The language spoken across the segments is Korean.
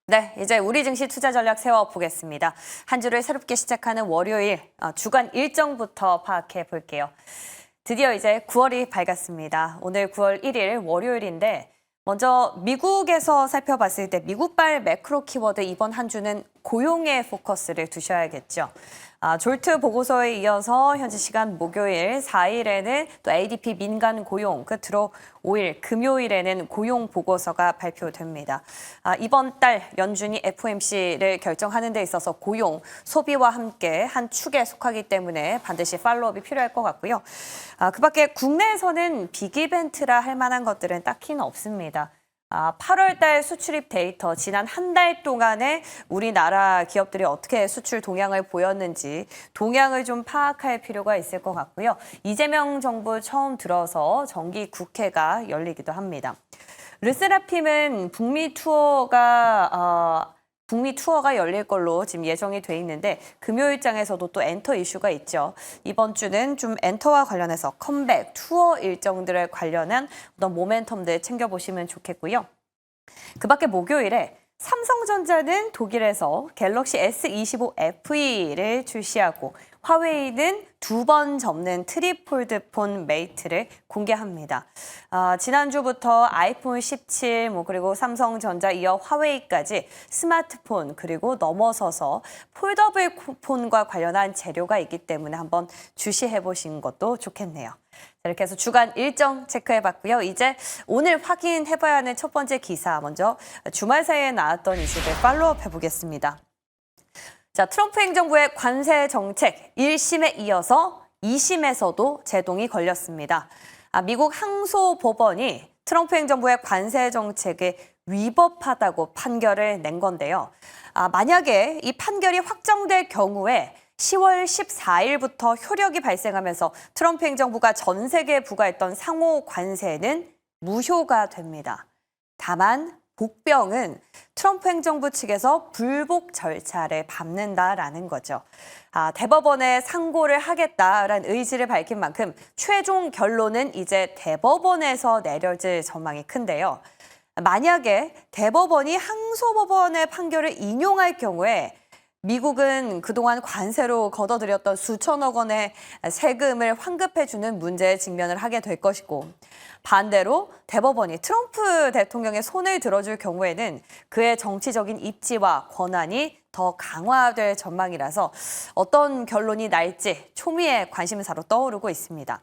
네, 이제 우리 증시 투자 전략 세워보겠습니다. 한 주를 새롭게 시작하는 월요일, 주간 일정부터 파악해 볼게요. 드디어 이제 9월이 밝았습니다. 오늘 9월 1일 월요일인데 먼저 미국에서 살펴봤을 때 미국발 매크로 키워드 이번 한 주는 고용에 포커스를 두셔야겠죠. 졸트 보고서에 이어서 현지 시간 목요일 4일에는 또 ADP 민간 고용, 끝으로 5일 금요일에는 고용 보고서가 발표됩니다. 이번 달 연준이 FOMC를 결정하는 데 있어서 고용, 소비와 함께 한 축에 속하기 때문에 반드시 팔로우업이 필요할 것 같고요. 그 밖에 국내에서는 빅 이벤트라 할 만한 것들은 딱히는 없습니다. 8월 달 수출입 데이터, 지난 한 달 동안에 우리나라 기업들이 어떻게 수출 동향을 보였는지 동향을 좀 파악할 필요가 있을 것 같고요. 이재명 정부 처음 들어서 정기 국회가 열리기도 합니다. 르세라핌은 북미 투어가 열릴 걸로 지금 예정이 돼 있는데 금요일장에서도 또 엔터 이슈가 있죠. 이번 주는 좀 엔터와 관련해서 컴백, 투어 일정들에 관련한 어떤 모멘텀들 챙겨보시면 좋겠고요. 그 밖에 목요일에 삼성전자는 독일에서 갤럭시 S25 FE를 출시하고 화웨이는 2번 접는 트리폴드 폰 메이트를 공개합니다. 지난주부터 아이폰 17, 그리고 삼성전자 이어 화웨이까지 스마트폰 그리고 넘어서서 폴더블 폰과 관련한 재료가 있기 때문에 한번 주시해 보신 것도 좋겠네요. 이렇게 해서 주간 일정 체크해봤고요. 이제 오늘 확인해봐야 하는 첫 번째 기사, 먼저 주말 사이에 나왔던 이슈들 팔로우업 해보겠습니다. 자, 트럼프 행정부의 관세 정책 1심에 이어서 2심에서도 제동이 걸렸습니다. 미국 항소법원이 트럼프 행정부의 관세 정책을 위법하다고 판결을 낸 건데요. 만약에 이 판결이 확정될 경우에 10월 14일부터 효력이 발생하면서 트럼프 행정부가 전 세계에 부과했던 상호 관세는 무효가 됩니다. 다만 복병은 트럼프 행정부 측에서 불복 절차를 밟는다라는 거죠. 대법원에 상고를 하겠다라는 의지를 밝힌 만큼 최종 결론은 이제 대법원에서 내려질 전망이 큰데요. 만약에 대법원이 항소법원의 판결을 인용할 경우에 미국은 그동안 관세로 걷어들였던 수천억 원의 세금을 환급해주는 문제에 직면을 하게 될 것이고, 반대로 대법원이 트럼프 대통령의 손을 들어줄 경우에는 그의 정치적인 입지와 권한이 더 강화될 전망이라서 어떤 결론이 날지 초미의 관심사로 떠오르고 있습니다.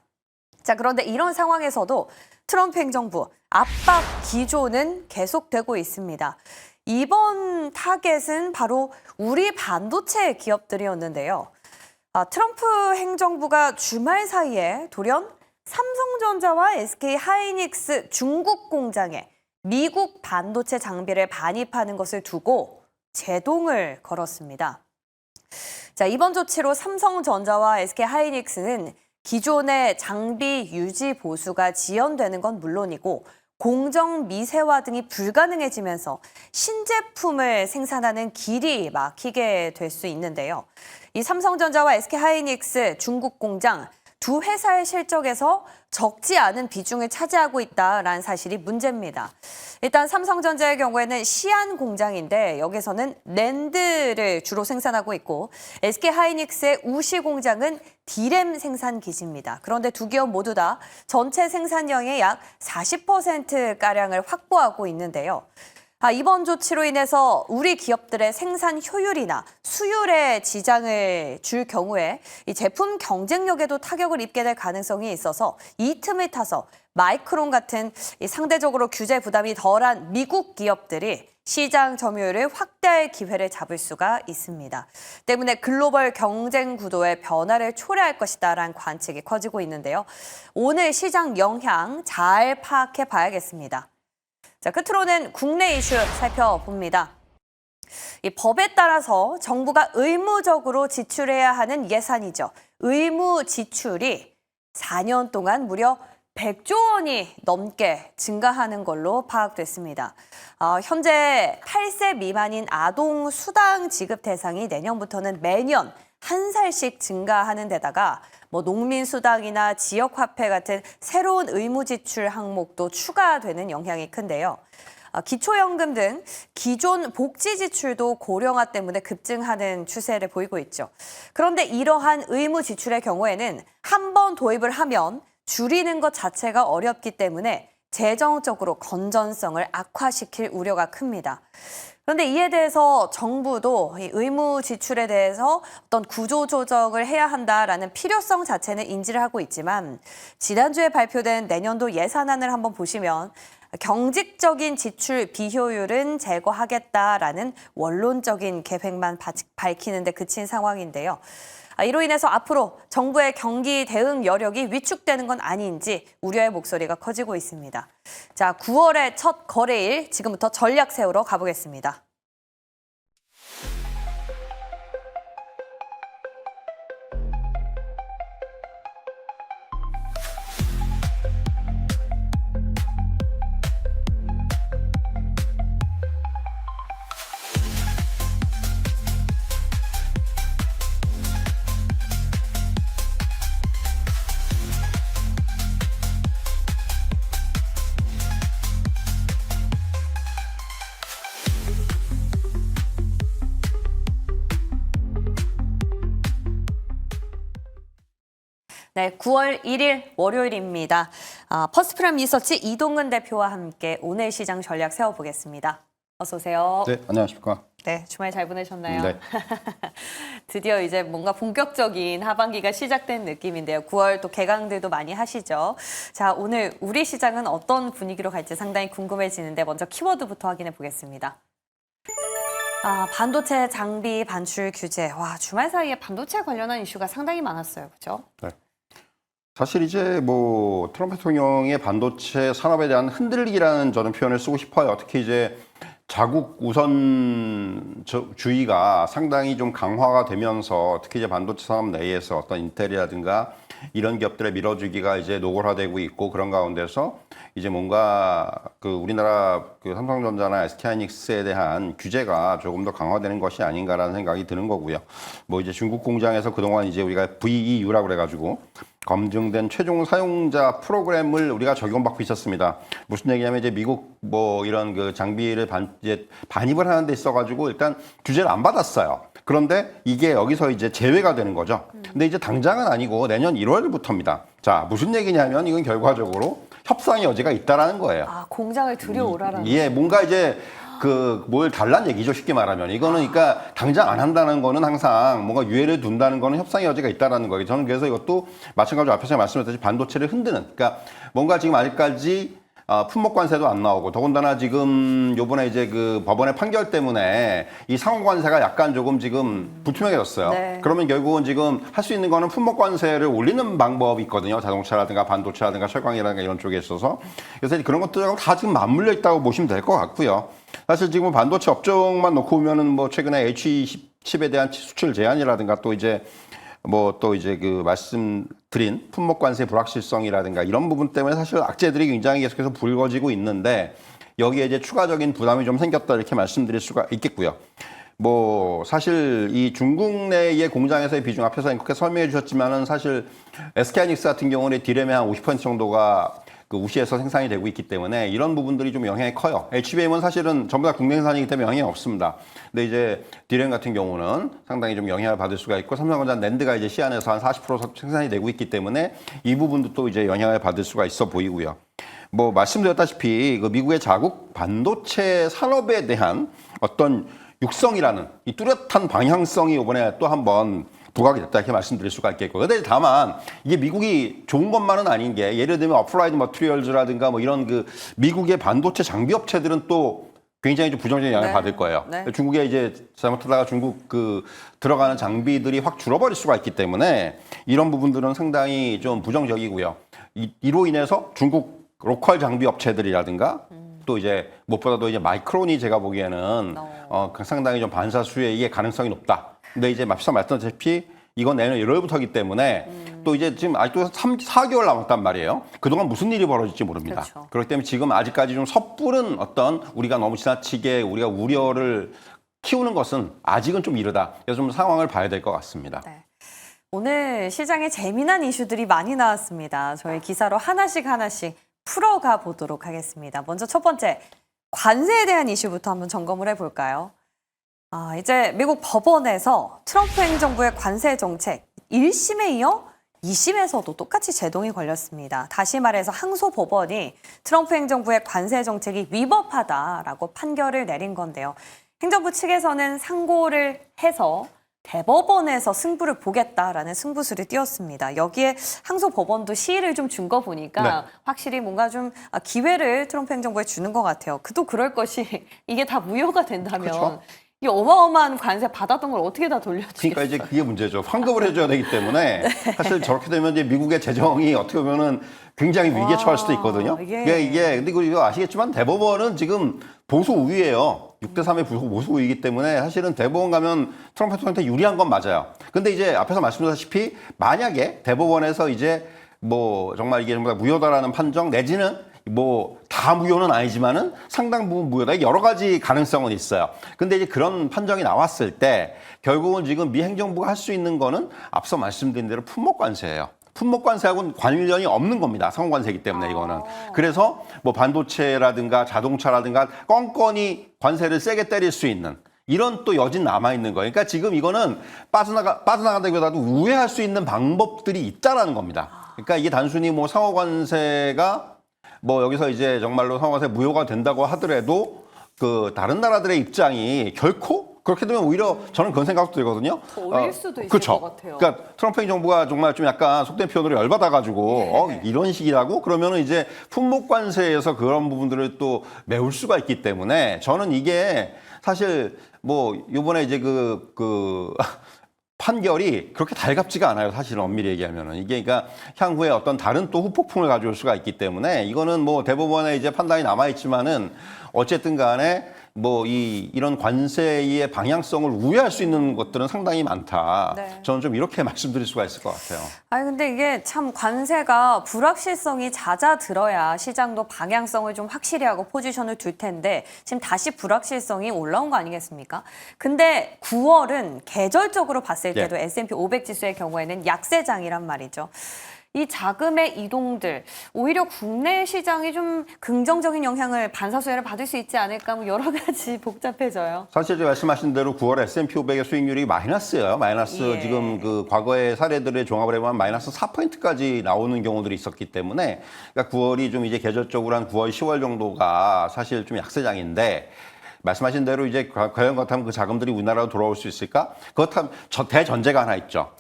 자, 그런데 이런 상황에서도 트럼프 행정부 압박 기조는 계속되고 있습니다. 이번 타겟은 바로 우리 반도체 기업들이었는데요. 트럼프 행정부가 주말 사이에 돌연 삼성전자와 SK 하이닉스 중국 공장에 미국 반도체 장비를 반입하는 것을 두고 제동을 걸었습니다. 자, 이번 조치로 삼성전자와 SK 하이닉스는 기존의 장비 유지 보수가 지연되는 건 물론이고 공정 미세화 등이 불가능해지면서 신제품을 생산하는 길이 막히게 될 수 있는데요. 이 삼성전자와 SK 하이닉스 중국 공장 두 회사의 실적에서 적지 않은 비중을 차지하고 있다라는 사실이 문제입니다. 일단 삼성전자의 경우에는 시안 공장인데 여기서는 낸드를 주로 생산하고 있고 SK 하이닉스의 우시 공장은 디램 생산 기지입니다. 그런데 두 기업 모두 다 전체 생산량의 약 40%가량을 확보하고 있는데요. 이번 조치로 인해서 우리 기업들의 생산 효율이나 수율에 지장을 줄 경우에 이 제품 경쟁력에도 타격을 입게 될 가능성이 있어서 이 틈을 타서 마이크론 같은 이 상대적으로 규제 부담이 덜한 미국 기업들이 시장 점유율을 확대할 기회를 잡을 수가 있습니다. 때문에 글로벌 경쟁 구도의 변화를 초래할 것이다라는 관측이 커지고 있는데요. 오늘 시장 영향 잘 파악해 봐야겠습니다. 자, 끝으로는 국내 이슈 살펴봅니다. 이 법에 따라서 정부가 의무적으로 지출해야 하는 예산이죠. 의무 지출이 4년 동안 무려 100조 원이 넘게 증가하는 걸로 파악됐습니다. 현재 8세 미만인 아동 수당 지급 대상이 내년부터는 매년 한 살씩 증가하는 데다가 농민수당이나 지역화폐 같은 새로운 의무 지출 항목도 추가되는 영향이 큰데요. 기초연금 등 기존 복지 지출도 고령화 때문에 급증하는 추세를 보이고 있죠. 그런데 이러한 의무 지출의 경우에는 한 번 도입을 하면 줄이는 것 자체가 어렵기 때문에 재정적으로 건전성을 악화시킬 우려가 큽니다. 그런데 이에 대해서 정부도 이 의무 지출에 대해서 어떤 구조 조정을 해야 한다라는 필요성 자체는 인지를 하고 있지만 지난주에 발표된 내년도 예산안을 한번 보시면 경직적인 지출 비효율은 제거하겠다라는 원론적인 계획만 밝히는 데 그친 상황인데요. 이로 인해서 앞으로 정부의 경기 대응 여력이 위축되는 건 아닌지 우려의 목소리가 커지고 있습니다. 자, 9월의 첫 거래일 지금부터 전략 세우러 가보겠습니다. 네, 9월 1일 월요일입니다. 퍼스트프람 리서치 이동근 대표와 함께 오늘 시장 전략 세워보겠습니다. 어서 오세요. 네, 안녕하십니까. 네, 주말 잘 보내셨나요? 네. 드디어 이제 뭔가 본격적인 하반기가 시작된 느낌인데요. 9월 또 개강들도 많이 하시죠. 자, 오늘 우리 시장은 어떤 분위기로 갈지 상당히 궁금해지는데 먼저 키워드부터 확인해 보겠습니다. 반도체 장비 반출 규제. 와, 주말 사이에 반도체 관련한 이슈가 상당히 많았어요. 그렇죠? 네. 사실 이제 뭐 트럼프 대통령의 반도체 산업에 대한 흔들리기라는 저는 표현을 쓰고 싶어요. 특히 이제 자국 우선주의가 상당히 좀 강화가 되면서 특히 이제 반도체 산업 내에서 어떤 인텔이라든가 이런 기업들의 밀어주기가 이제 노골화되고 있고 그런 가운데서 이제 뭔가 그 우리나라 그 삼성전자나 SK하이닉스에 대한 규제가 조금 더 강화되는 것이 아닌가라는 생각이 드는 거고요. 뭐 이제 중국 공장에서 그동안 이제 우리가 VEU라고 그래가지고 검증된 최종 사용자 프로그램을 우리가 적용받고 있었습니다. 무슨 얘기냐면 이제 미국 뭐 이런 그 장비를 반입을 하는 데 있어가지고 일단 규제를 안 받았어요. 그런데 이게 여기서 이제 제외가 되는 거죠. 근데 이제 당장은 아니고 내년 1월부터입니다. 자, 무슨 얘기냐면 이건 결과적으로 협상의 여지가 있다라는 거예요. 공장을 들여오라라는. 예, 뭔가 이제 뭘 달란 얘기죠. 쉽게 말하면. 이거는 그러니까 당장 안 한다는 거는 항상 뭔가 유예를 둔다는 거는 협상의 여지가 있다라는 거예요. 저는 그래서 이것도 마찬가지로 앞에서 말씀드렸듯이 반도체를 흔드는, 그러니까 뭔가 지금 아직까지 품목 관세도 안 나오고 더군다나 지금 요번에 이제 그 법원의 판결 때문에 이 상호 관세가 약간 조금 지금 불투명해졌어요. 네. 그러면 결국은 지금 할 수 있는 거는 품목 관세를 올리는 방법이 있거든요. 자동차라든가 반도체라든가 철강이라든가 이런 쪽에 있어서. 그래서 그런 것들하고 다 지금 맞물려 있다고 보시면 될 것 같고요. 사실 지금 반도체 업종만 놓고 보면은 뭐 최근에 H20칩에 대한 수출 제한이라든가 또 이제 그 말씀드린 품목 관세 불확실성이라든가 이런 부분 때문에 사실 악재들이 굉장히 계속해서 불거지고 있는데 여기에 이제 추가적인 부담이 좀 생겼다 이렇게 말씀드릴 수가 있겠고요. 뭐 사실 이 중국 내의 공장에서의 비중 앞에서 그렇게 설명해 주셨지만은 사실 SK하이닉스 같은 경우는 디램의 한 50% 정도가 그 우시에서 생산이 되고 있기 때문에 이런 부분들이 좀 영향이 커요. HBM은 사실은 전부 다 국내 생산이기 때문에 영향이 없습니다. 근데 이제 디램 같은 경우는 상당히 좀 영향을 받을 수가 있고 삼성전자 낸드가 이제 시안에서 한 40% 생산이 되고 있기 때문에 이 부분도 또 이제 영향을 받을 수가 있어 보이고요. 뭐 말씀드렸다시피 그 미국의 자국 반도체 산업에 대한 어떤 육성이라는 이 뚜렷한 방향성이 이번에 또 한번 부각이 됐다 이렇게 말씀드릴 수가 있겠고, 근데 다만 이게 미국이 좋은 것만은 아닌 게 예를 들면 어플라이드 머티리얼즈라든가 뭐 이런 그 미국의 반도체 장비 업체들은 또 굉장히 좀 부정적인 영향을 받을 거예요. 네. 중국에 이제 잘못하다가 중국 그 들어가는 장비들이 확 줄어버릴 수가 있기 때문에 이런 부분들은 상당히 좀 부정적이고요. 이로 인해서 중국 로컬 장비 업체들이라든가 또 이제 무엇보다도 이제 마이크론이 제가 보기에는 상당히 좀 반사수혜의 가능성이 높다. 근데 이제 앞서 말씀드렸다시피 이건 내년 1월부터이기 때문에 또 이제 지금 아직도 4개월 남았단 말이에요. 그동안 무슨 일이 벌어질지 모릅니다. 그렇죠. 그렇기 때문에 지금 아직까지 좀 섣부른 어떤 우리가 너무 지나치게 우리가 우려를 키우는 것은 아직은 좀 이르다. 그래서 좀 상황을 봐야 될 것 같습니다. 네. 오늘 시장에 재미난 이슈들이 많이 나왔습니다. 저희 기사로 하나씩 풀어가 보도록 하겠습니다. 먼저 첫 번째, 관세에 대한 이슈부터 한번 점검을 해볼까요? 이제 미국 법원에서 트럼프 행정부의 관세 정책 1심에 이어 2심에서도 똑같이 제동이 걸렸습니다. 다시 말해서 항소법원이 트럼프 행정부의 관세 정책이 위법하다라고 판결을 내린 건데요. 행정부 측에서는 상고를 해서 대법원에서 승부를 보겠다라는 승부수를 띄웠습니다. 여기에 항소법원도 시일을 좀 준 거 보니까 네. 확실히 뭔가 좀 기회를 트럼프 행정부에 주는 것 같아요. 그도 그럴 것이 이게 다 무효가 된다면 그렇죠. 이 어마어마한 관세 받았던 걸 어떻게 다 돌려주겠어요? 그러니까 이제 그게 문제죠. 환급을 해줘야 되기 때문에 사실 저렇게 되면 이제 미국의 재정이 어떻게 보면은 굉장히 위기에 처할 수도 있거든요. 이게 근데 이거 아시겠지만 대법원은 지금 보수 우위예요. 6대3의 보수 우위이기 때문에 사실은 대법원 가면 트럼프 대통령한테 유리한 건 맞아요. 근데 이제 앞에서 말씀드렸다시피 만약에 대법원에서 이제 뭐 정말 이게 정말 무효다라는 판정 내지는 뭐 다 무효는 아니지만은 상당 부분 무효다. 여러 가지 가능성은 있어요. 근데 이제 그런 판정이 나왔을 때 결국은 지금 미 행정부가 할 수 있는 거는 앞서 말씀드린 대로 품목 관세예요. 품목 관세하고는 관련이 없는 겁니다. 상호 관세이기 때문에 이거는. 그래서 뭐 반도체라든가 자동차라든가 껌껌이 관세를 세게 때릴 수 있는 이런 또 여진 남아있는 거예요. 그러니까 지금 이거는 빠져나간다기보다도 우회할 수 있는 방법들이 있다라는 겁니다. 그러니까 이게 단순히 뭐 상호 관세가 뭐 여기서 이제 정말로 상호관세 무효가 된다고 하더라도 그 다른 나라들의 입장이 결코 그렇게 되면 오히려 저는 그런 생각도 들거든요. 더 올릴 수도 있을 그렇죠. 것 같아요. 그러니까 트럼프 행정부가 정말 좀 약간 속된 표현으로 열받아가지고 이런 식이라고 그러면은 이제 품목 관세에서 그런 부분들을 또 메울 수가 있기 때문에 저는 이게 사실 뭐 이번에 이제 그 판결이 그렇게 달갑지가 않아요. 사실은 엄밀히 얘기하면은 이게 그러니까 향후에 어떤 다른 또 후폭풍을 가져올 수가 있기 때문에 이거는 뭐 대법원의 이제 판단이 남아 있지만은 어쨌든 간에 뭐 이런 관세의 방향성을 우회할 수 있는 것들은 상당히 많다. 네. 저는 좀 이렇게 말씀드릴 수가 있을 것 같아요. 근데 이게 참 관세가 불확실성이 잦아들어야 시장도 방향성을 좀 확실히 하고 포지션을 둘 텐데 지금 다시 불확실성이 올라온 거 아니겠습니까? 근데 9월은 계절적으로 봤을 때도 S&P 500 지수의 경우에는 약세장이란 말이죠. 이 자금의 이동들, 오히려 국내 시장이 좀 긍정적인 영향을 반사수혜를 받을 수 있지 않을까 뭐 여러 가지 복잡해져요. 사실 말씀하신 대로 9월 S&P 500의 수익률이 마이너스예요. 마이너스 지금 그 과거의 사례들의 종합을 해보면 마이너스 4%까지 나오는 경우들이 있었기 때문에 그러니까 9월이 좀 이제 계절적으로 한 9월, 10월 정도가 사실 좀 약세장인데 말씀하신 대로 이제 과연 그렇다면 그 자금들이 우리나라로 돌아올 수 있을까? 그렇다면 대전제가 하나 있죠.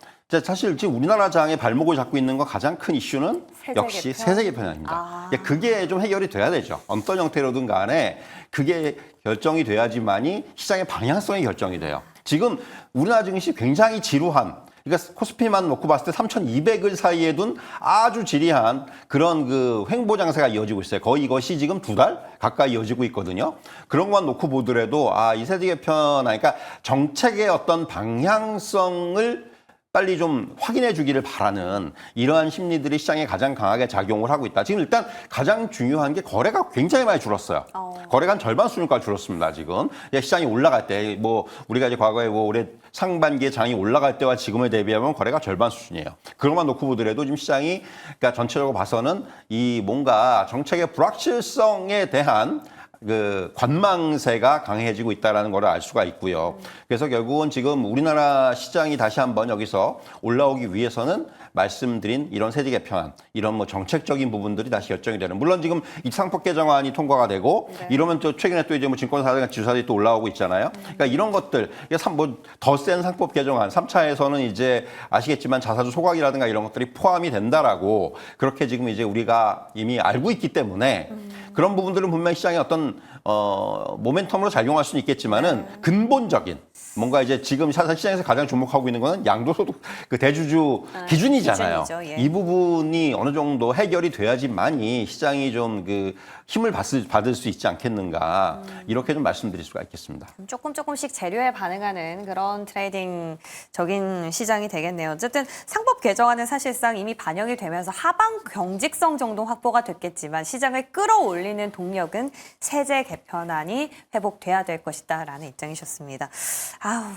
사실 지금 우리나라 장의 발목을 잡고 있는 건 가장 큰 이슈는 역시 세제 개편입니다. 그게 좀 해결이 돼야 되죠. 어떤 형태로든 간에 그게 결정이 돼야지만이 시장의 방향성이 결정이 돼요. 지금 우리나라 증시 굉장히 지루한 그러니까 코스피만 놓고 봤을 때 3,200을 사이에 둔 아주 지리한 그런 그 횡보 장세가 이어지고 있어요. 거의 이것이 지금 2달 가까이 이어지고 있거든요. 그런 것만 놓고 보더라도 이 세제 개편, 그러니까 정책의 어떤 방향성을 빨리 좀 확인해 주기를 바라는 이러한 심리들이 시장에 가장 강하게 작용을 하고 있다. 지금 일단 가장 중요한 게 거래가 굉장히 많이 줄었어요. 거래가 한 절반 수준까지 줄었습니다. 지금 시장이 올라갈 때 뭐 우리가 이제 과거에 뭐 올해 상반기에 장이 올라갈 때와 지금을 대비하면 거래가 절반 수준이에요. 그것만 놓고 보더라도 지금 시장이 그러니까 전체적으로 봐서는 이 뭔가 정책의 불확실성에 대한 그 관망세가 강해지고 있다는 걸 알 수가 있고요. 그래서 결국은 지금 우리나라 시장이 다시 한번 여기서 올라오기 위해서는 말씀드린 이런 세제 개편, 이런 뭐 정책적인 부분들이 다시 결정이 되는. 물론 지금 이 상법 개정안이 통과가 되고 이러면 또 최근에 또 이제 뭐 증권사들과 지수사들이 또 올라오고 있잖아요. 그러니까 이런 것들, 뭐 더 센 상법 개정안 3차에서는 이제 아시겠지만 자사주 소각이라든가 이런 것들이 포함이 된다라고 그렇게 지금 이제 우리가 이미 알고 있기 때문에 그런 부분들은 분명히 시장의 어떤 모멘텀으로 작용할 수는 있겠지만은 근본적인 뭔가 이제 지금 시장에서 가장 주목하고 있는 거는 양도소득 그 대주주 기준이잖아요. 기준이죠, 이 부분이 어느 정도 해결이 돼야지만이 시장이 좀 그 힘을 받을 수 있지 않겠는가 이렇게 좀 말씀드릴 수가 있겠습니다. 조금씩 재료에 반응하는 그런 트레이딩적인 시장이 되겠네요. 어쨌든 상법 개정안은 사실상 이미 반영이 되면서 하방 경직성 정도 확보가 됐겠지만 시장을 끌어올리는 동력은 세제 개편안이 회복돼야 될 것이다라는 입장이셨습니다.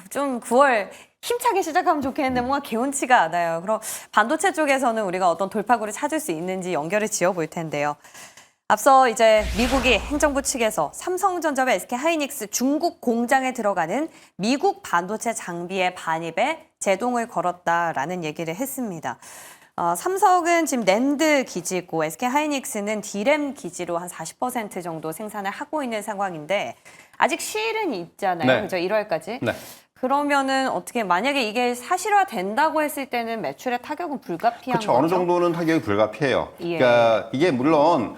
좀 9월 힘차게 시작하면 좋겠는데 뭔가 개운치가 않아요. 그럼 반도체 쪽에서는 우리가 어떤 돌파구를 찾을 수 있는지 연결을 지어볼 텐데요. 앞서 이제 미국이 행정부 측에서 삼성전자와 SK하이닉스 중국 공장에 들어가는 미국 반도체 장비의 반입에 제동을 걸었다라는 얘기를 했습니다. 삼성은 지금 낸드 기지고 SK하이닉스는 D램 기지로 한 40% 정도 생산을 하고 있는 상황인데 아직 시일은 있잖아요. 네. 그죠? 1월까지. 네. 그러면은 어떻게 만약에 이게 사실화 된다고 했을 때는 매출의 타격은 불가피한 그렇죠. 거죠? 어느 정도는 타격이 불가피해요. 예. 그러니까 이게 물론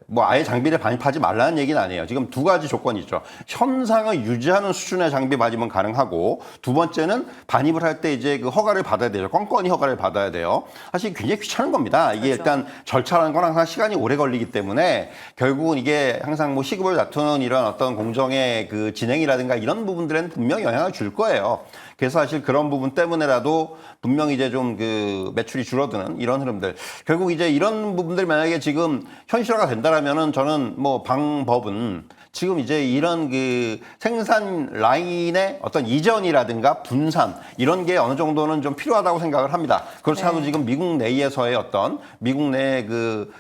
뭐 아예 장비를 반입하지 말라는 얘기는 아니에요. 지금 두 가지 조건이 있죠. 현상을 유지하는 수준의 장비 반입은 가능하고 두 번째는 반입을 할 때 이제 그 허가를 받아야 되죠. 건건히 허가를 받아야 돼요. 사실 굉장히 귀찮은 겁니다. 이게 그렇죠. 일단 절차라는 건 항상 시간이 오래 걸리기 때문에 결국은 이게 항상 뭐 시급을 다투는 이런 어떤 공정의 그 진행이라든가 이런 부분들에는 분명히 영향을 줄 거예요. 그래서 사실 그런 부분 때문에라도 분명히 이제 좀 그 매출이 줄어드는 이런 흐름들. 결국 이제 이런 부분들 만약에 지금 현실화가 된다라면은 저는 뭐 방법은 지금 이제 이런 그 생산 라인의 어떤 이전이라든가 분산 이런 게 어느 정도는 좀 필요하다고 생각을 합니다. 그렇지 않아도 지금 미국 내에서의 어떤 미국 내 그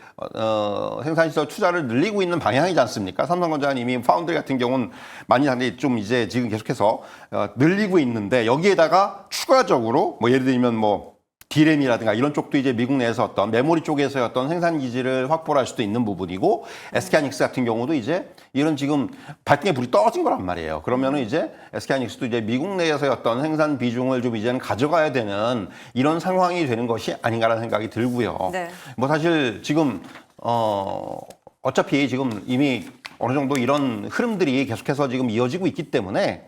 생산시설 투자를 늘리고 있는 방향이지 않습니까? 삼성전자는 이미 파운드리 같은 경우는 많이 좀 이제 지금 계속해서 늘리고 있는데 여기에다가 추가적으로 뭐 예를 들면 뭐 D램이라든가 이런 쪽도 이제 미국 내에서 어떤 메모리 쪽에서의 어떤 생산 기지를 확보할 수도 있는 부분이고 SK하이닉스 같은 경우도 이제 이런 지금 발등에 불이 떨어진 거란 말이에요. 그러면은 이제 SK하이닉스도 이제 미국 내에서의 어떤 생산 비중을 좀 이제는 가져가야 되는 이런 상황이 되는 것이 아닌가라는 생각이 들고요. 네. 뭐 사실 지금 어차피 지금 이미 어느 정도 이런 흐름들이 계속해서 지금 이어지고 있기 때문에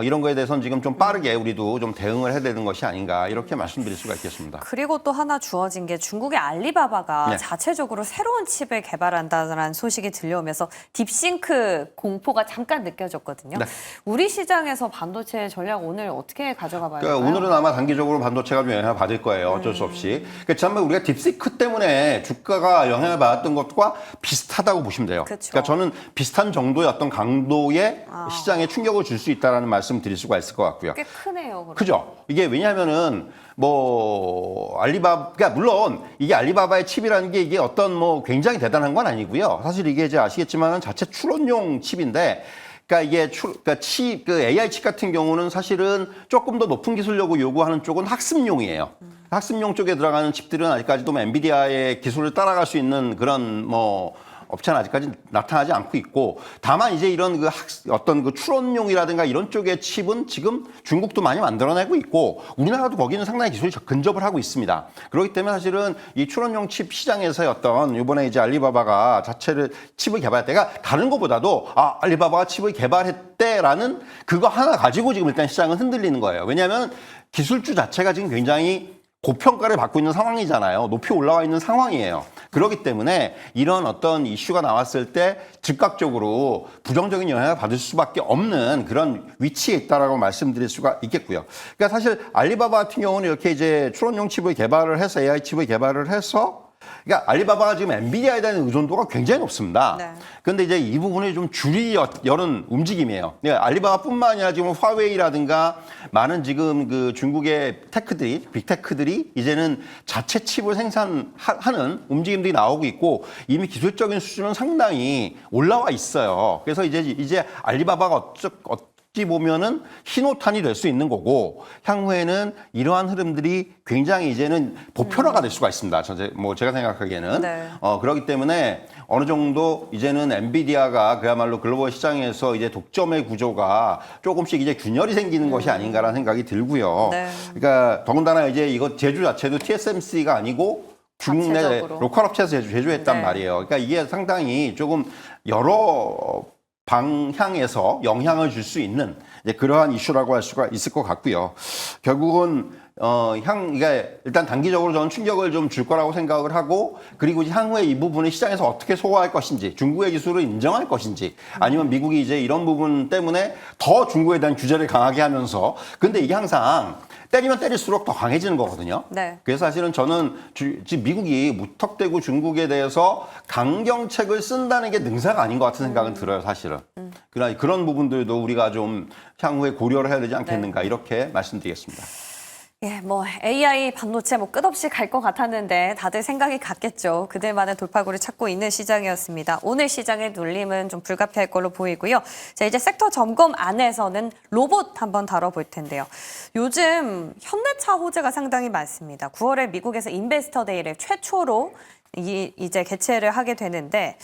이런 거에 대해서는 지금 좀 빠르게 우리도 좀 대응을 해야 되는 것이 아닌가 이렇게 말씀드릴 수가 있겠습니다. 그리고 또 하나 주어진 게 중국의 알리바바가 네. 자체적으로 새로운 칩을 개발한다는 소식이 들려오면서 딥싱크 공포가 잠깐 느껴졌거든요. 네. 우리 시장에서 반도체 전략 오늘 어떻게 가져가 봐야 될까요? 그러니까 오늘은 아마 단기적으로 반도체가 좀 영향을 받을 거예요. 어쩔 수 없이. 그러니까 지난번에 우리가 딥시크 때문에 주가가 영향을 받았던 것과 비슷하다고 보시면 돼요. 그쵸. 그러니까 저는 비슷한 정도의 어떤 강도의 시장에 충격을 줄 수 있다는 말씀 드릴 수가 있을 것 같고요. 꽤 크네요. 그럼. 그죠? 이게 왜냐하면은 뭐 그러니까 물론 이게 알리바바의 칩이라는 게 이게 어떤 뭐 굉장히 대단한 건 아니고요. 사실 이게 이제 아시겠지만 자체 추론용 칩인데. 그러니까 이게 그 AI 칩 같은 경우는 사실은 조금 더 높은 기술력을 요구하는 쪽은 학습용이에요. 학습용 쪽에 들어가는 칩들은 아직까지도 뭐 엔비디아의 기술을 따라갈 수 있는 그런 뭐 업체는 아직까지 나타나지 않고 있고 다만 이제 이런 그 어떤 그 추론용이라든가 이런 쪽의 칩은 지금 중국도 많이 만들어내고 있고 우리나라도 거기는 상당히 기술이 근접을 하고 있습니다. 그렇기 때문에 사실은 이 추론용 칩 시장에서의 어떤 이번에 이제 알리바바가 자체를 칩을 개발할 때가 다른 것보다도 알리바바가 칩을 개발했대라는 그거 하나 가지고 지금 일단 시장은 흔들리는 거예요. 왜냐하면 기술주 자체가 지금 굉장히 고평가를 받고 있는 상황이잖아요. 높이 올라와 있는 상황이에요. 그렇기 때문에 이런 어떤 이슈가 나왔을 때 즉각적으로 부정적인 영향을 받을 수밖에 없는 그런 위치에 있다라고 말씀드릴 수가 있겠고요. 그러니까 사실 알리바바 같은 경우는 이렇게 이제 추론용 칩을 개발을 해서 AI 칩을 개발을 해서 그러니까 알리바바가 지금 엔비디아에 대한 의존도가 굉장히 높습니다. 네. 그런데 이제 이 부분이 좀 줄이 여는 움직임이에요. 그러니까 알리바바뿐만 아니라 지금 화웨이라든가 많은 지금 그 중국의 테크들이 빅테크들이 이제는 자체 칩을 생산하는 움직임들이 나오고 있고 이미 기술적인 수준은 상당히 올라와 있어요. 그래서 이제 알리바바가 어찌 보면은 신호탄이 될 수 있는 거고 향후에는 이러한 흐름들이 굉장히 이제는 보편화가 될 수가 있습니다. 제가 생각하기에는 네. 그렇기 때문에 어느 정도 이제는 엔비디아가 그야말로 글로벌 시장에서 이제 독점의 구조가 조금씩 이제 균열이 생기는 것이 아닌가라는 생각이 들고요. 네. 그러니까 더군다나 이제 이거 제조 자체도 TSMC가 아니고 중국 내 자체적으로. 로컬 업체에서 제조했단 네. 말이에요. 그러니까 이게 상당히 조금 여러 방향에서 영향을 줄 수 있는 이제 그러한 이슈라고 할 수가 있을 것 같고요. 결국은 이게 일단 단기적으로 저는 충격을 좀 줄 거라고 생각을 하고 그리고 이제 향후에 이 부분을 시장에서 어떻게 소화할 것인지 중국의 기술을 인정할 것인지 아니면 미국이 이제 이런 부분 때문에 더 중국에 대한 규제를 강하게 하면서 근데 이게 항상 때리면 때릴수록 더 강해지는 거거든요. 네. 그래서 사실은 저는 지금 미국이 무턱대고 중국에 대해서 강경책을 쓴다는 게 능사가 아닌 것 같은 생각은 들어요, 사실은. 그러나 그런 부분들도 우리가 좀 향후에 고려를 해야 되지 않겠는가 이렇게 말씀드리겠습니다. 예, 뭐 AI 반도체 뭐 끝없이 갈 것 같았는데 다들 생각이 같겠죠. 그들만의 돌파구를 찾고 있는 시장이었습니다. 오늘 시장의 눌림은 좀 불가피할 걸로 보이고요. 자, 이제 섹터 점검 안에서는 로봇 한번 다뤄볼 텐데요. 요즘 현대차 호재가 상당히 많습니다. 9월에 미국에서 인베스터 데이를 최초로 이제 개최를 하게 되는데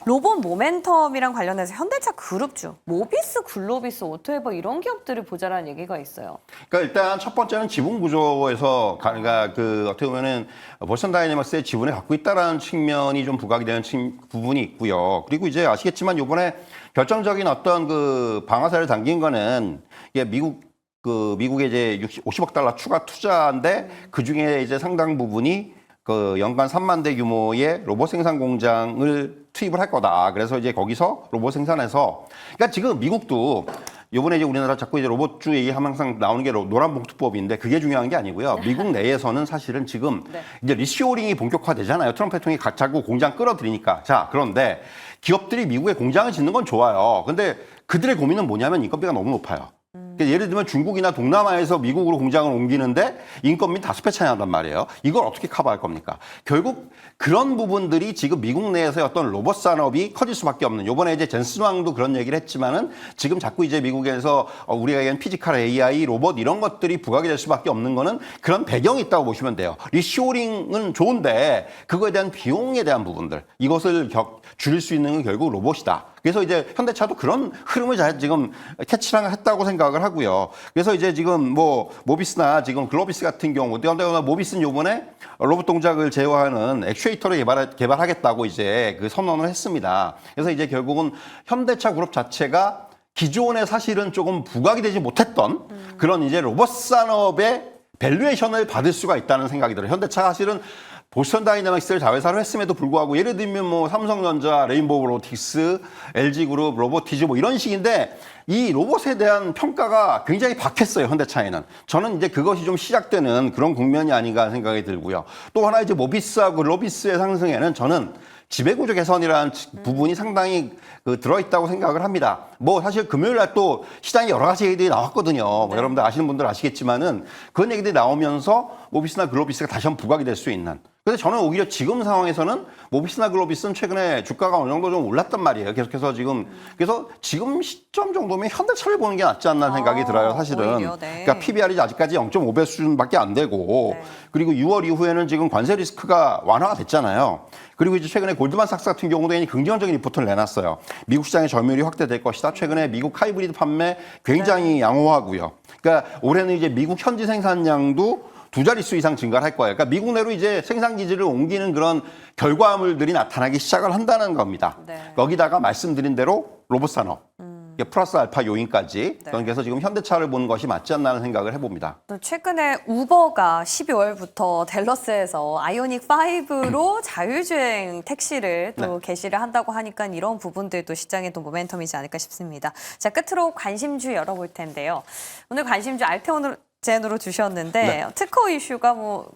로봇 모멘텀이랑 관련해서 현대차 그룹주, 모비스, 글로비스, 오토에버 이런 기업들을 보자라는 얘기가 있어요. 그러니까 일단 첫 번째는 지분 구조에서 그러니까 그 어떻게 보면은 보스턴 다이내믹스의 지분을 갖고 있다라는 측면이 좀 부각이 되는 부분이 있고요. 그리고 이제 아시겠지만 이번에 결정적인 어떤 그 방아쇠를 당긴 거는 이게 미국의 이제 50억 달러 추가 투자인데 그 중에 이제 상당 부분이 그 연간 3만 대 규모의 로봇 생산 공장을 투입을 할 거다. 그래서 이제 거기서 로봇 생산해서 그러니까 지금 미국도 이번에 이제 우리나라 자꾸 이제 로봇주 얘기하면 항상 나오는 게 노란봉투법인데 그게 중요한 게 아니고요. 미국 내에서는 사실은 지금 이제 리쇼링이 본격화되잖아요. 트럼프 대통령이 자꾸 공장 끌어들이니까. 자, 그런데 기업들이 미국에 공장을 짓는 건 좋아요. 근데 그들의 고민은 뭐냐면 인건비가 너무 높아요. 그러니까 예를 들면 중국이나 동남아에서 미국으로 공장을 옮기는데 인건비 5배 차이 난단 말이에요. 이걸 어떻게 커버할 겁니까? 결국 그런 부분들이 지금 미국 내에서의 어떤 로봇 산업이 커질 수밖에 없는. 요번에 이제 젠슨 왕도 그런 얘기를 했지만은 지금 자꾸 이제 미국에서 우리가 얘기하는 피지컬 AI, 로봇 이런 것들이 부각이 될 수밖에 없는 거는 그런 배경이 있다고 보시면 돼요. 리쇼링은 좋은데 그거에 대한 비용에 대한 부분들 이것을 줄일 수 있는 건 결국 로봇이다. 그래서 이제 현대차도 그런 흐름을 잘 지금 캐치를 했다고 생각을 하고요. 그래서 이제 지금 뭐 모비스나 지금 글로비스 같은 경우, 모비스는 요번에 로봇 동작을 제어하는 액추에이터를 개발하겠다고 이제 그 선언을 했습니다. 그래서 이제 결국은 현대차 그룹 자체가 기존에 사실은 조금 부각이 되지 못했던 그런 이제 로봇 산업의 밸류에이션을 받을 수가 있다는 생각이 들어요. 현대차가 사실은 보스턴 다이내믹스를 자회사로 했음에도 불구하고 예를 들면 뭐 삼성전자, 레인보우 로보틱스, LG그룹, 로보티즈 뭐 이런 식인데 이 로봇에 대한 평가가 굉장히 박했어요. 현대차에는. 저는 이제 그것이 좀 시작되는 그런 국면이 아닌가 생각이 들고요. 또 하나 이제 모비스하고 로비스의 상승에는 저는 지배구조 개선이라는 부분이 상당히 들어있다고 생각을 합니다. 뭐 사실 금요일 날 또 시장에 여러 가지 얘기들이 나왔거든요. 뭐 여러분들 아시는 분들 아시겠지만은 그런 얘기들이 나오면서 모비스나 글로비스가 다시 한번 부각이 될 수 있는. 그래서 저는 오히려 지금 상황에서는 모비스나 글로비스는 최근에 주가가 어느 정도 좀 올랐단 말이에요. 계속해서 지금 그래서 지금 시점 정도면 현대차를 보는 게 낫지 않나 생각이 들어요. 사실은. 오히려, 네. 그러니까 PBR이 아직까지 0.5배 수준밖에 안 되고 그리고 6월 이후에는 지금 관세 리스크가 완화가 됐잖아요. 그리고 이제 최근에 골드만삭스 같은 경우도 긍정적인 리포트를 내놨어요. 미국 시장의 점유율이 확대될 것이다. 최근에 미국 하이브리드 판매 굉장히 양호하고요. 그러니까 올해는 이제 미국 현지 생산량도 2자릿수 이상 증가를 할 거예요. 그러니까 미국 내로 이제 생산 기지를 옮기는 그런 결과물들이 나타나기 시작을 한다는 겁니다. 네. 거기다가 말씀드린 대로 로봇 산업, 플러스 알파 요인까지. 저는 그래서 지금 현대차를 보는 것이 맞지 않나 하는 생각을 해봅니다. 또 최근에 우버가 12월부터 댈러스에서 아이오닉 5로 자율주행 택시를 또 개시를 한다고 하니까 이런 부분들도 시장의 또 모멘텀이지 않을까 싶습니다. 자, 끝으로 관심주 열어볼 텐데요. 오늘 관심주 알테오젠으로 주셨는데 특허 이슈가 뭐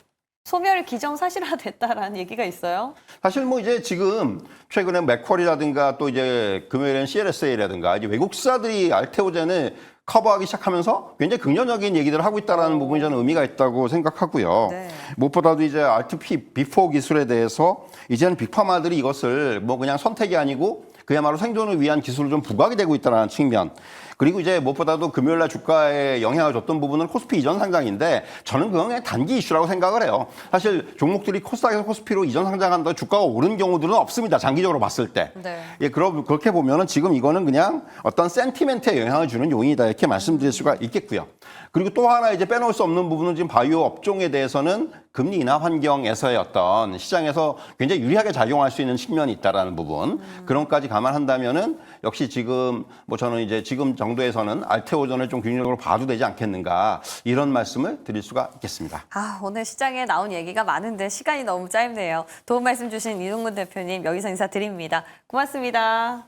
소멸 기정사실화됐다라는 얘기가 있어요. 사실 뭐 이제 지금 최근에 맥쿼리라든가 또 이제 금요일엔 CLSA라든가 이제 외국사들이 알테오젠을 커버하기 시작하면서 굉장히 긍정적인 얘기들을 하고 있다는 부분이 저는 의미가 있다고 생각하고요. 네. 무엇보다도 이제 RTP 비포 기술에 대해서 이제는 빅파마들이 이것을 뭐 그냥 선택이 아니고 그야말로 생존을 위한 기술을 좀 부각이 되고 있다는 측면. 그리고 이제 무엇보다도 금요일날 주가에 영향을 줬던 부분은 코스피 이전 상장인데 저는 그건 그냥 단기 이슈라고 생각을 해요. 사실 종목들이 코스닥에서 코스피로 이전 상장한다 주가가 오른 경우들은 없습니다. 장기적으로 봤을 때. 네. 예, 그렇게 보면은 지금 이거는 그냥 어떤 센티멘트에 영향을 주는 요인이다 이렇게 말씀드릴 수가 있겠고요. 그리고 또 하나 이제 빼놓을 수 없는 부분은 지금 바이오 업종에 대해서는 금리 인하 환경에서의 어떤 시장에서 굉장히 유리하게 작용할 수 있는 측면이 있다라는 부분 그런 것까지 감안한다면은 역시 지금 뭐 저는 이제 지금 정도에서는 알테오전을 좀 균형적으로 봐도 되지 않겠는가 이런 말씀을 드릴 수가 있겠습니다. 아, 오늘 시장에 나온 얘기가 많은데 시간이 너무 짧네요. 도움 말씀 주신 이동근 대표님 여기서 인사드립니다. 고맙습니다.